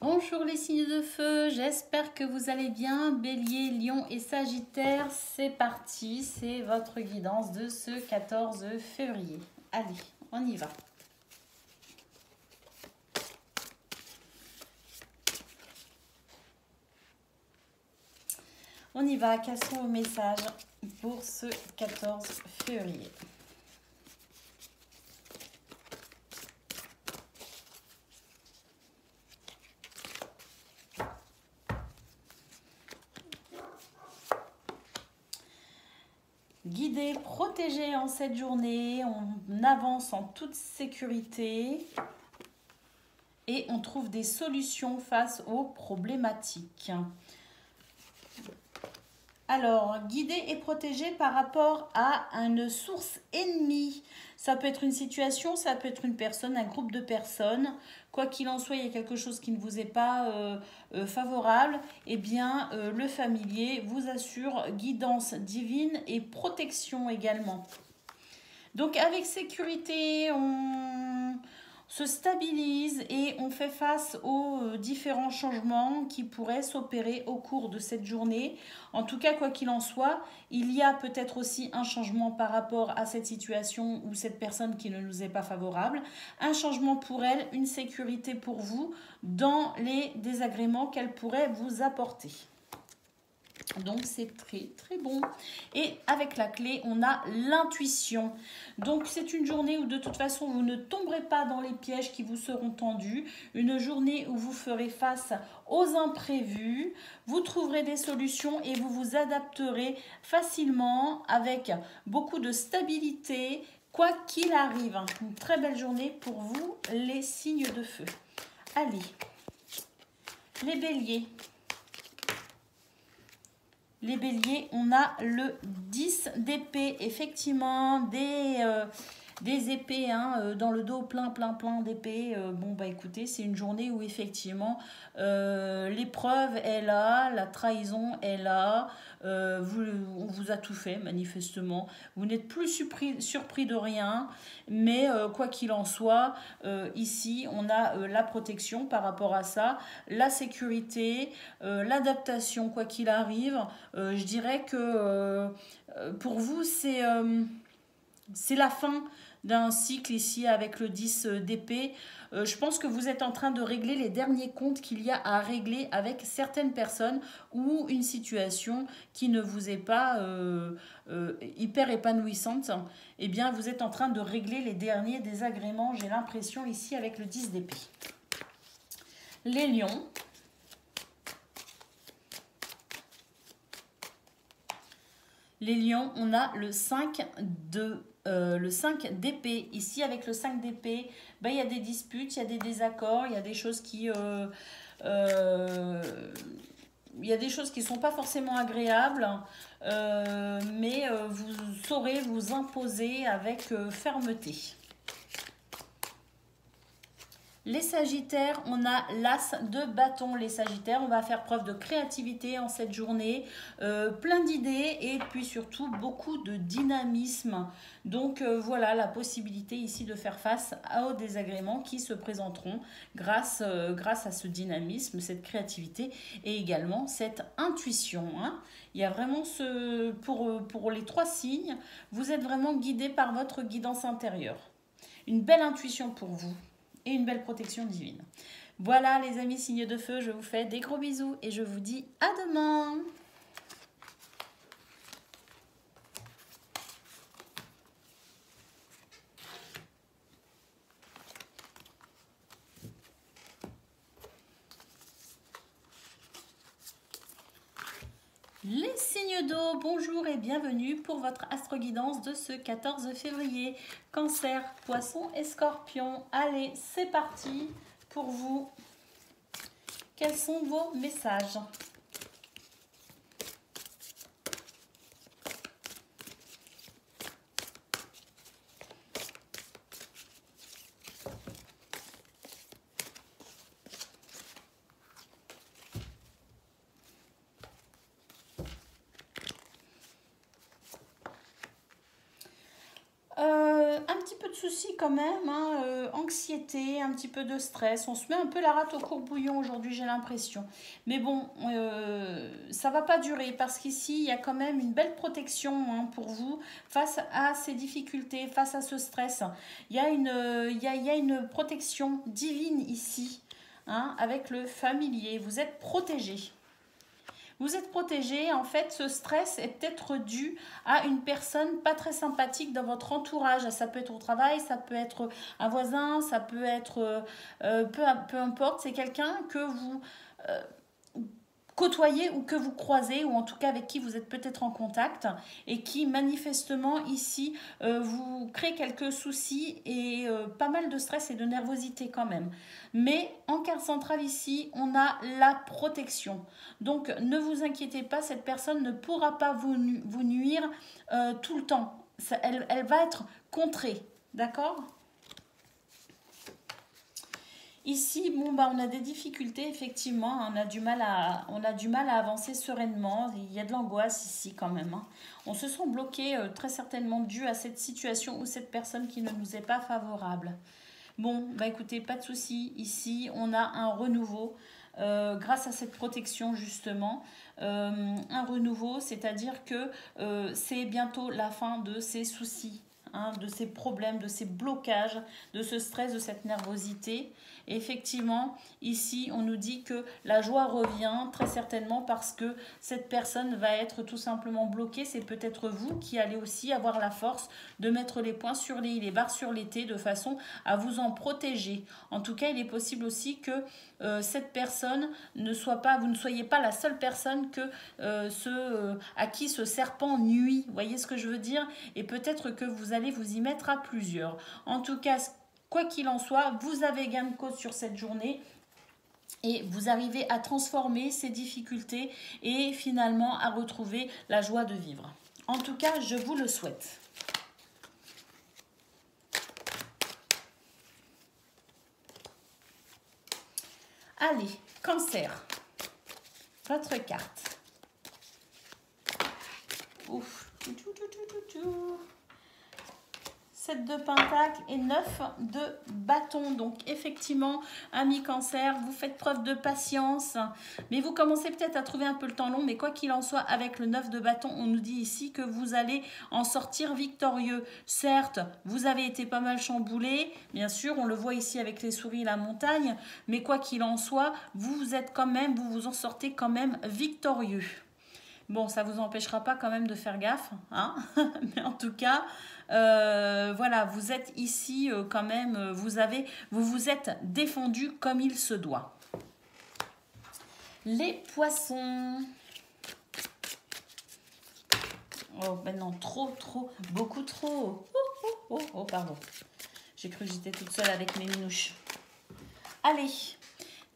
Bonjour les signes de feu, j'espère que vous allez bien. Bélier, Lion et Sagittaire, c'est parti, c'est votre guidance de ce 14 février. Allez, on y va. On y va, quels sont vos messages pour ce 14 février? Guidé, protégé en cette journée, on avance en toute sécurité et on trouve des solutions face aux problématiques. Alors, guidé et protégé par rapport à une source ennemie. Ça peut être une situation, ça peut être une personne, un groupe de personnes. Quoi qu'il en soit, il y a quelque chose qui ne vous est pas favorable. Eh bien, le familier vous assure guidance divine et protection également. Donc, avec sécurité, on se stabilise et on fait face aux différents changements qui pourraient s'opérer au cours de cette journée. En tout cas, quoi qu'il en soit, il y a peut-être aussi un changement par rapport à cette situation ou cette personne qui ne nous est pas favorable. Un changement pour elle, une sécurité pour vous dans les désagréments qu'elle pourrait vous apporter. Donc c'est très très bon. Et avec la clé, on a l'intuition. Donc c'est une journée où de toute façon vous ne tomberez pas dans les pièges qui vous seront tendus. Une journée où vous ferez face aux imprévus. Vous trouverez des solutions et vous vous adapterez facilement avec beaucoup de stabilité. Quoi qu'il arrive, une très belle journée pour vous les signes de feu. Allez, les béliers. Les béliers, on a le 10 d'épée, effectivement, des épées dans le dos, plein d'épées. Bon, bah écoutez, c'est une journée où effectivement l'épreuve est là, la trahison est là, on vous a tout fait manifestement. Vous n'êtes plus surpris de rien, mais quoi qu'il en soit, ici on a la protection par rapport à ça, la sécurité, l'adaptation quoi qu'il arrive. Je dirais que pour vous c'est la fin d'un cycle ici avec le 10 d'épée. Je pense que vous êtes en train de régler les derniers comptes qu'il y a à régler avec certaines personnes ou une situation qui ne vous est pas hyper épanouissante. Eh bien, vous êtes en train de régler les derniers désagréments, j'ai l'impression, ici avec le 10 d'épée. Les lions. Les lions, on a le 5 d'épée. Ici, avec le 5 d'épée, ben, il y a des disputes, il y a des désaccords, il y a des choses qui... il y a des choses qui ne sont pas forcément agréables, mais vous saurez vous imposer avec fermeté. Les sagittaires, on a l'as de bâton. Les sagittaires, on va faire preuve de créativité en cette journée, plein d'idées et puis surtout beaucoup de dynamisme. Donc voilà la possibilité ici de faire face aux désagréments qui se présenteront grâce à ce dynamisme, cette créativité et également cette intuition. Il y a vraiment pour les 3 signes, vous êtes vraiment guidé par votre guidance intérieure. Une belle intuition pour vous. Et une belle protection divine. Voilà les amis signes de feu, je vous fais des gros bisous et je vous dis à demain. Les signes d'eau, bonjour et bienvenue pour votre astro-guidance de ce 14 février. Cancer, poisson et scorpion. Allez, c'est parti pour vous. Quels sont vos messages ? Un petit peu peu de soucis quand même, hein, anxiété, un petit peu de stress. On se met un peu la rate au courbouillon aujourd'hui, j'ai l'impression. Mais bon, ça va pas durer parce qu'ici, il y a quand même une belle protection, hein, pour vous face à ces difficultés, face à ce stress. Il y a une protection divine ici, hein, avec le familier. Vous êtes protégé. Vous êtes protégé. En fait, ce stress est peut-être dû à une personne pas très sympathique dans votre entourage. Ça peut être au travail, ça peut être un voisin, ça peut être peu importe. C'est quelqu'un que vous côtoyez ou que vous croisez, ou en tout cas avec qui vous êtes peut-être en contact, et qui manifestement ici vous crée quelques soucis et pas mal de stress et de nervosité quand même. Mais en carte centrale ici, on a la protection. Donc ne vous inquiétez pas, cette personne ne pourra pas vous nuire tout le temps. Elle va être contrée, d'accord ? Ici, bon, bah, on a des difficultés, effectivement. On a du mal à avancer sereinement. Il y a de l'angoisse ici quand même, hein. On se sent bloqué, très certainement dû à cette situation ou cette personne qui ne nous est pas favorable. Bon, bah écoutez, pas de souci. Ici, on a un renouveau. Grâce à cette protection justement, un renouveau, c'est-à-dire que c'est bientôt la fin de ces soucis, hein, de ces problèmes, de ces blocages, de ce stress, de cette nervosité. Et effectivement, ici, on nous dit que la joie revient très certainement parce que cette personne va être tout simplement bloquée. C'est peut-être vous qui allez aussi avoir la force de mettre les points sur les i, les barres sur les t, de façon à vous en protéger. En tout cas, il est possible aussi que cette personne ne soit pas, vous ne soyez pas la seule personne que à qui ce serpent nuit. Vous voyez ce que je veux dire? Et peut-être que vous allez vous y mettre à plusieurs. En tout cas, quoi qu'il en soit, vous avez gain de cause sur cette journée. Et vous arrivez à transformer ces difficultés et finalement à retrouver la joie de vivre. En tout cas, je vous le souhaite. Allez, Cancer. Votre carte. Ouf. 7 de Pentacle et 9 de bâton. Donc effectivement, amis Cancer, vous faites preuve de patience, mais vous commencez peut-être à trouver un peu le temps long, mais quoi qu'il en soit, avec le 9 de bâton, on nous dit ici que vous allez en sortir victorieux. Certes, vous avez été pas mal chamboulé, bien sûr, on le voit ici avec les souris et la montagne, mais quoi qu'il en soit, vous vous en sortez quand même victorieux. Bon, ça ne vous empêchera pas quand même de faire gaffe, hein. Mais en tout cas, voilà, vous êtes ici quand même, vous vous êtes défendu comme il se doit. Les poissons. Oh, ben non, beaucoup trop. Oh, pardon. J'ai cru que j'étais toute seule avec mes minouches. Allez.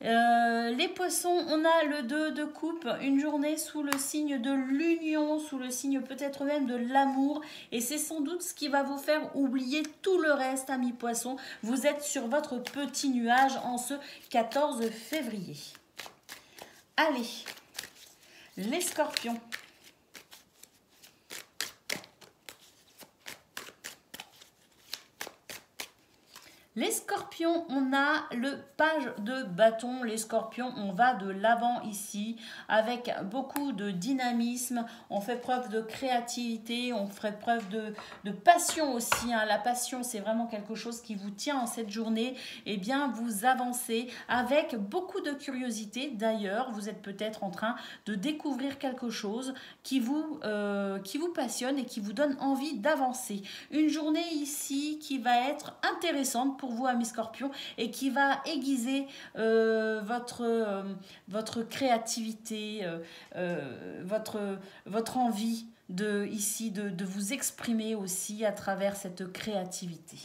Les poissons, on a le 2 de coupe, une journée sous le signe de l'union, sous le signe peut-être même de l'amour, et c'est sans doute ce qui va vous faire oublier tout le reste, amis poissons. Vous êtes sur votre petit nuage en ce 14 février. Allez, les scorpions. Les scorpions, on a le page de bâton. Les scorpions, on va de l'avant ici avec beaucoup de dynamisme. On fait preuve de créativité, on fait preuve de passion aussi, hein. La passion, c'est vraiment quelque chose qui vous tient en cette journée. Eh bien, vous avancez avec beaucoup de curiosité. D'ailleurs, vous êtes peut-être en train de découvrir quelque chose qui vous passionne et qui vous donne envie d'avancer. Une journée ici qui va être intéressante pour vous, amis scorpions, et qui va aiguiser votre créativité, votre envie de vous exprimer aussi à travers cette créativité.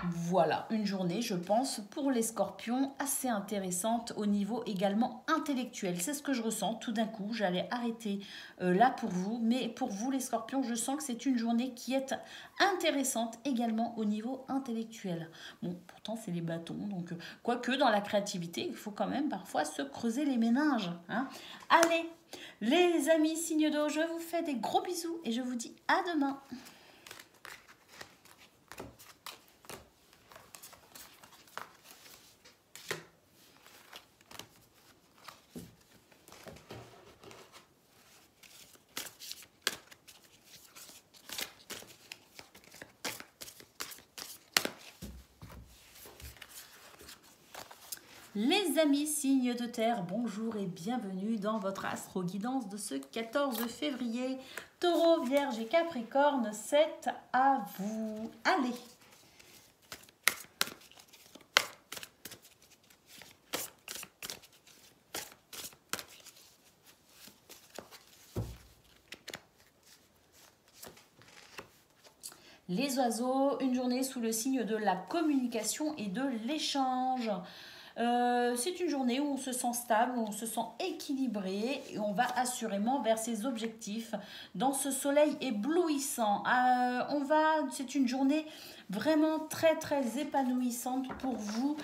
Voilà, une journée, je pense, pour les scorpions, assez intéressante au niveau également intellectuel. C'est ce que je ressens. Tout d'un coup, j'allais arrêter là pour vous. Mais pour vous, les scorpions, je sens que c'est une journée qui est intéressante également au niveau intellectuel. Bon, pourtant, c'est les bâtons. Donc, quoique dans la créativité, il faut quand même parfois se creuser les méninges, hein. Allez, les amis signes d'eau, je vous fais des gros bisous et je vous dis à demain. Les amis signes de terre, bonjour et bienvenue dans votre astro-guidance de ce 14 février. Taureau, Vierge et Capricorne, c'est à vous. Allez! Les oiseaux, une journée sous le signe de la communication et de l'échange. C'est une journée où on se sent stable, où on se sent équilibré et on va assurément vers ses objectifs dans ce soleil éblouissant. C'est une journée vraiment très très épanouissante pour vous,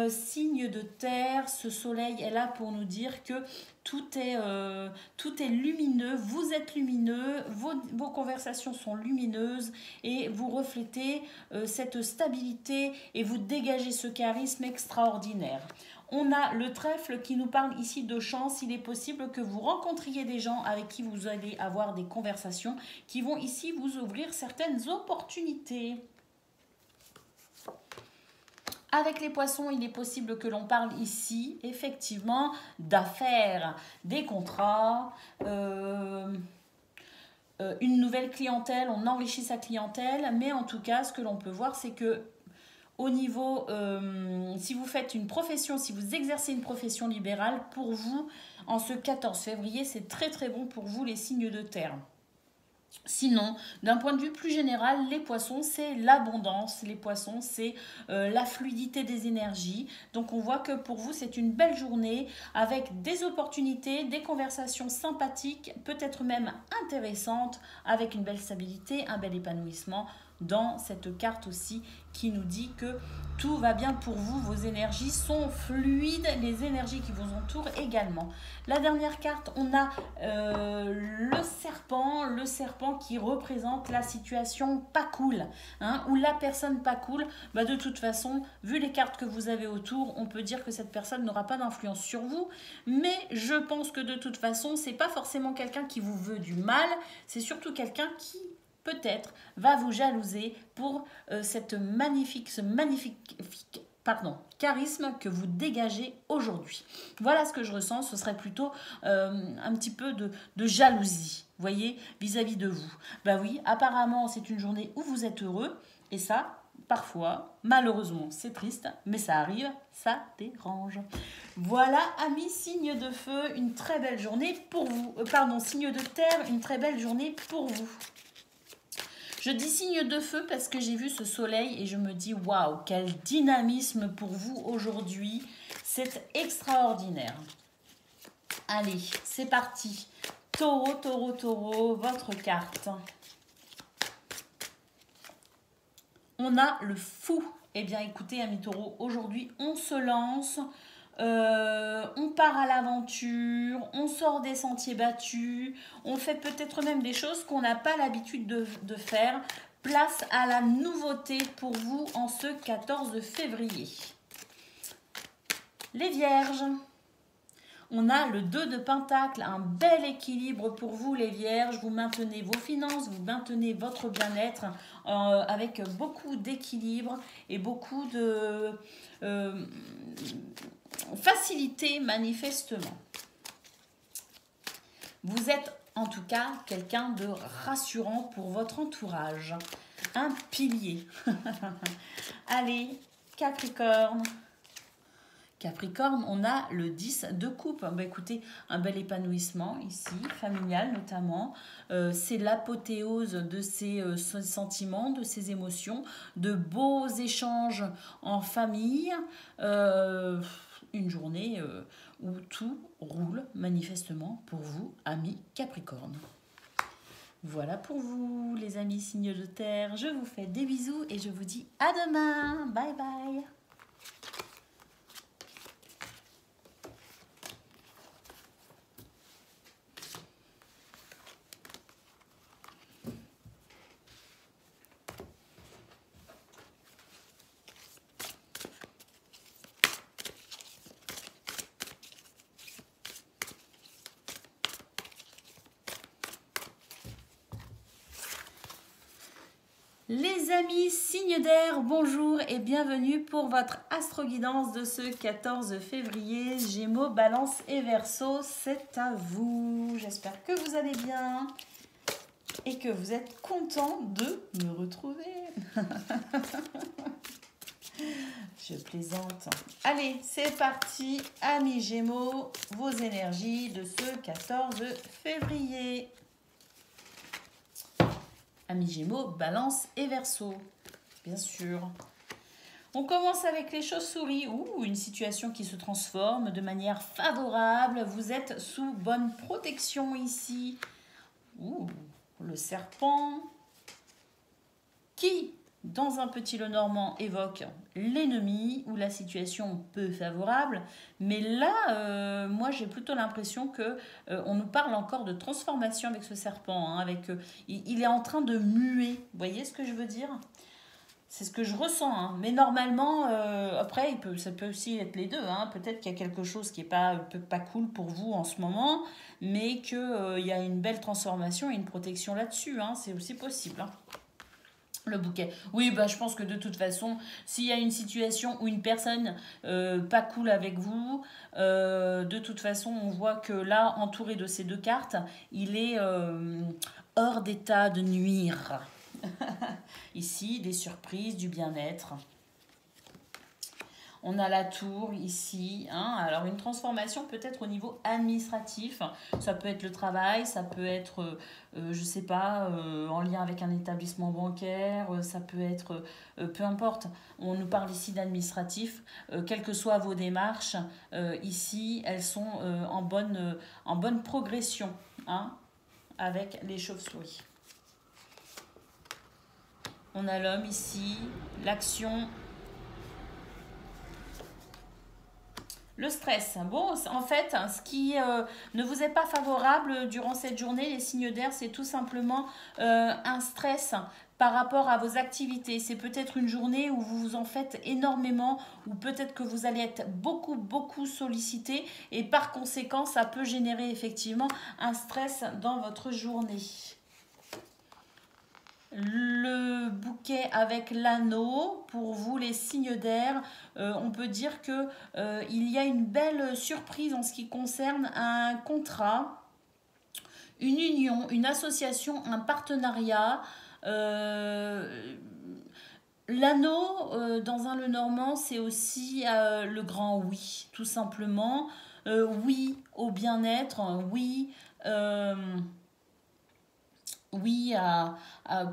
signe de terre. Ce soleil est là pour nous dire que tout est lumineux, vous êtes lumineux, vos conversations sont lumineuses et vous reflétez cette stabilité et vous dégagez ce charisme extraordinaire. On a le trèfle qui nous parle ici de chance. Il est possible que vous rencontriez des gens avec qui vous allez avoir des conversations qui vont ici vous ouvrir certaines opportunités. Avec les poissons, il est possible que l'on parle ici, effectivement, d'affaires, des contrats, une nouvelle clientèle, on enrichit sa clientèle, mais en tout cas, ce que l'on peut voir, c'est que au niveau, si vous faites une profession, si vous exercez une profession libérale, pour vous, en ce 14 février, c'est très très bon pour vous les signes de terre. Sinon, d'un point de vue plus général, les poissons, c'est l'abondance. Les poissons, c'est la fluidité des énergies. Donc, on voit que pour vous, c'est une belle journée avec des opportunités, des conversations sympathiques, peut-être même intéressantes, avec une belle stabilité, un bel épanouissement dans cette carte aussi qui nous dit que tout va bien pour vous, vos énergies sont fluides, les énergies qui vous entourent également. La dernière carte, on a le serpent qui représente la situation pas cool, hein, ou la personne pas cool. Bah de toute façon, vu les cartes que vous avez autour, on peut dire que cette personne n'aura pas d'influence sur vous, mais je pense que de toute façon, c'est pas forcément quelqu'un qui vous veut du mal, c'est surtout quelqu'un qui peut-être va vous jalouser pour ce magnifique charisme que vous dégagez aujourd'hui. Voilà ce que je ressens, ce serait plutôt un petit peu de jalousie, voyez, vis-à-vis de vous. Bah oui, apparemment c'est une journée où vous êtes heureux et ça, parfois, malheureusement, c'est triste, mais ça arrive, ça dérange. Voilà, amis, signe de feu, une très belle journée pour vous. Signe de terre, une très belle journée pour vous. Je dis signe de feu parce que j'ai vu ce soleil et je me dis waouh, quel dynamisme pour vous aujourd'hui. C'est extraordinaire. Allez, c'est parti. Taureau, taureau, taureau, votre carte. On a le fou. Eh bien, écoutez, amis taureaux, aujourd'hui, on se lance. On part à l'aventure, on sort des sentiers battus, on fait peut-être même des choses qu'on n'a pas l'habitude de faire. Place à la nouveauté pour vous en ce 14 février. Les vierges, on a le 2 de Pentacle, un bel équilibre pour vous les vierges. Vous maintenez vos finances, vous maintenez votre bien-être avec beaucoup d'équilibre et beaucoup de facilité manifestement. Vous êtes en tout cas quelqu'un de rassurant pour votre entourage. Un pilier. Allez, Capricorne. Capricorne, on a le 10 de coupe. Bah, écoutez, un bel épanouissement ici, familial notamment. C'est l'apothéose de ses sentiments, de ses émotions, de beaux échanges en famille. Une journée où tout roule manifestement pour vous, amis Capricorne. Voilà pour vous, les amis signes de terre. Je vous fais des bisous et je vous dis à demain. Bye bye. Les amis signes d'air, bonjour et bienvenue pour votre astro-guidance de ce 14 février. Gémeaux, Balance et Verseau, c'est à vous. J'espère que vous allez bien et que vous êtes contents de me retrouver. Je plaisante. Allez, c'est parti, amis Gémeaux, vos énergies de ce 14 février. Amis Gémeaux, Balance et Verseau, bien sûr. On commence avec les chauves-souris. Une situation qui se transforme de manière favorable. Vous êtes sous bonne protection ici. Le serpent qui, dans un petit Lenormand, évoque l'ennemi ou la situation peu favorable. Mais là, moi, j'ai plutôt l'impression que on nous parle encore de transformation avec ce serpent. Il est en train de muer. Vous voyez ce que je veux dire? C'est ce que je ressens. Mais normalement, après, ça peut aussi être les deux. Peut-être qu'il y a quelque chose qui n'est pas cool pour vous en ce moment, mais qu'il y a une belle transformation et une protection là-dessus. C'est aussi possible. Le bouquet. Oui, je pense que de toute façon, s'il y a une situation où une personne pas cool avec vous, de toute façon, on voit que là, entouré de ces deux cartes, il est hors d'état de nuire. Ici, des surprises, du bien-être. On a la tour ici. Alors, une transformation peut-être au niveau administratif. Ça peut être le travail, ça peut être, je sais pas, en lien avec un établissement bancaire. Ça peut être, peu importe. On nous parle ici d'administratif. Quelles que soient vos démarches, ici, elles sont en bonne progression avec les chauves-souris. On a l'homme ici, l'action. Le stress. Bon, en fait, ce qui ne vous est pas favorable durant cette journée, les signes d'air, c'est tout simplement un stress par rapport à vos activités. C'est peut-être une journée où vous vous en faites énormément, ou peut-être que vous allez être beaucoup sollicité, et par conséquent, ça peut générer effectivement un stress dans votre journée. Le bouquet avec l'anneau, pour vous les signes d'air, on peut dire que il y a une belle surprise en ce qui concerne un contrat, une union, une association, un partenariat. L'anneau dans un Lenormand, c'est aussi le grand oui, tout simplement. Oui au bien-être, oui. Oui,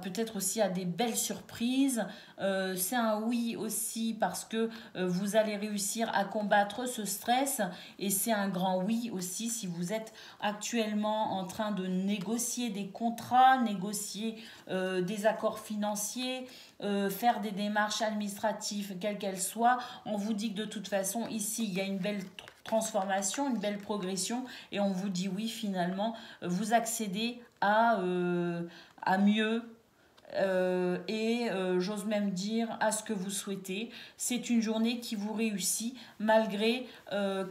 peut-être aussi à des belles surprises. C'est un oui aussi parce que vous allez réussir à combattre ce stress. Et c'est un grand oui aussi si vous êtes actuellement en train de négocier des contrats, négocier des accords financiers, faire des démarches administratives, quelles qu'elles soient. On vous dit que de toute façon, ici, il y a une belle transformation, une belle progression. Et on vous dit oui, finalement, vous accédez à mieux et j'ose même dire à ce que vous souhaitez. C'est une journée qui vous réussit malgré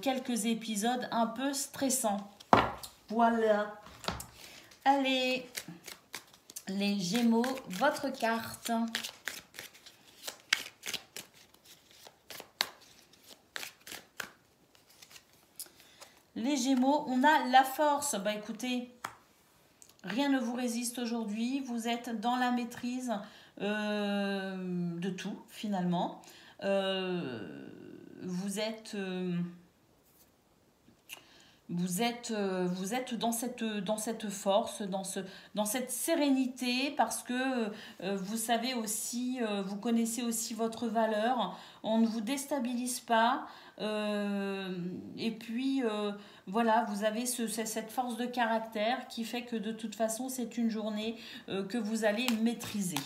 quelques épisodes un peu stressants. Voilà. Allez, les Gémeaux, votre carte. Les Gémeaux, on a la force. Écoutez, rien ne vous résiste aujourd'hui. Vous êtes dans la maîtrise de tout, finalement. Vous êtes dans cette force, dans cette sérénité, parce que vous savez aussi, vous connaissez aussi votre valeur. On ne vous déstabilise pas. Et puis voilà, vous avez cette force de caractère qui fait que de toute façon c'est une journée que vous allez maîtriser.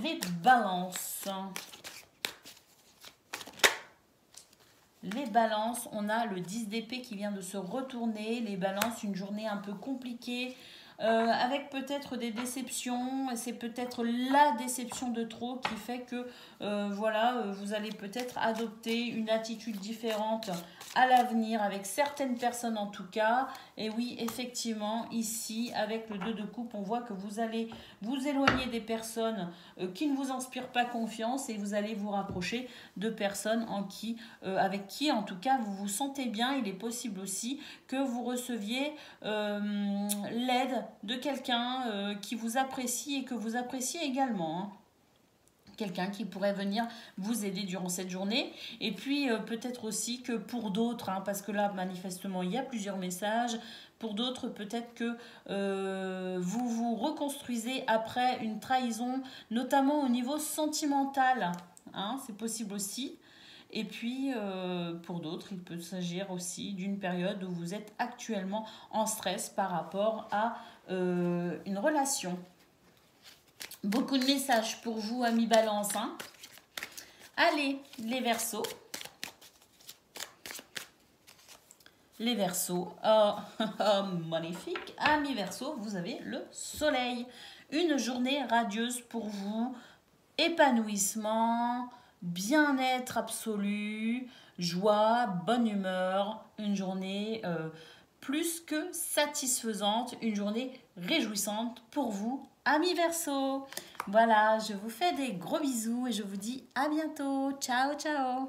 Les balances. Les balances, on a le 10 d'épée qui vient de se retourner. Les balances, une journée un peu compliquée. avec peut-être des déceptions. C'est peut-être la déception de trop qui fait que voilà, vous allez peut-être adopter une attitude différente à l'avenir avec certaines personnes en tout cas. Et oui, effectivement, ici, avec le 2 de coupe, on voit que vous allez vous éloigner des personnes qui ne vous inspirent pas confiance et vous allez vous rapprocher de personnes avec qui, en tout cas, vous vous sentez bien. Il est possible aussi que vous receviez l'aide de quelqu'un qui vous apprécie et que vous appréciez également, hein. Quelqu'un qui pourrait venir vous aider durant cette journée. Et puis peut-être aussi que pour d'autres, hein, parce que là manifestement il y a plusieurs messages, pour d'autres peut-être que vous vous reconstruisez après une trahison, notamment au niveau sentimental, hein, c'est possible aussi. Et puis, pour d'autres, il peut s'agir aussi d'une période où vous êtes actuellement en stress par rapport à une relation. Beaucoup de messages pour vous, amis Balance, hein. Allez, les Verseaux. Les Verseaux. Oh, magnifique. Amis Verseaux, vous avez le soleil. Une journée radieuse pour vous. Épanouissement, bien-être absolu, joie, bonne humeur. Une journée plus que satisfaisante. Une journée réjouissante pour vous, amis Verseaux. Voilà, je vous fais des gros bisous et je vous dis à bientôt. Ciao, ciao.